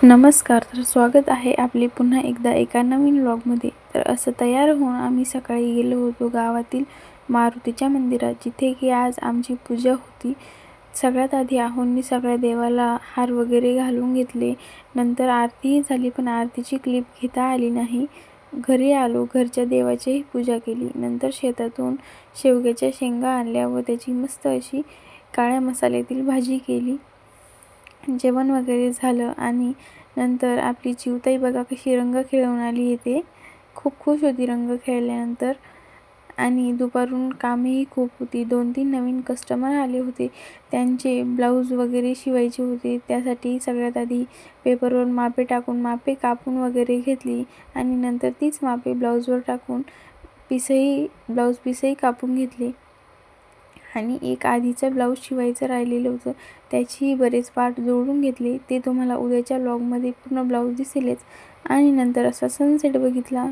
नमस्कार. तर स्वागत आहे आपले पुन्हा एकदा एका नवीन व्लॉगमध्ये. तर असं तयार होऊन आम्ही सकाळी गेलो होतो गावातील मारुतीच्या मंदिरात, जिथे की आज आमची पूजा होती. सगळ्यात आधी आहोंनी सगळ्या देवाला हार वगैरे घालून घेतले. नंतर आरतीही झाली, पण आरतीची क्लिप घेता आली नाही. घरी आलो, घरच्या देवाचीही पूजा केली. नंतर शेतातून शेवग्याच्या शेंगा आणल्या व त्याची मस्त अशी काळ्या मसाल्यातील भाजी केली. जेवण वगैरे झालं आणि नंतर आपली चिवताई बघा कशी रंग खेळून आली येते. खूप खुश होती रंग खेळल्यानंतर. आणि दुपारून कामेही खूप होती. 2-3 नवीन कस्टमर आले होते. त्यांचे ब्लाऊज वगैरे शिवायचे होते. त्यासाठी सगळ्यात आधी पेपरवर मापे टाकून मापे कापून वगैरे घेतली आणि नंतर तीच मापे ब्लाऊजवर टाकून ब्लाऊज पीसही कापून घेतले. आणि एक आधीचं ब्लाऊज शिवायचं राहिलेलं होतं, त्याचीही बरेच पार्ट जोडून घेतले. ते तुम्हाला उद्याच्या व्लॉगमध्ये पूर्ण ब्लाऊज दिसेलच. आणि नंतर असा सनसेट बघितला.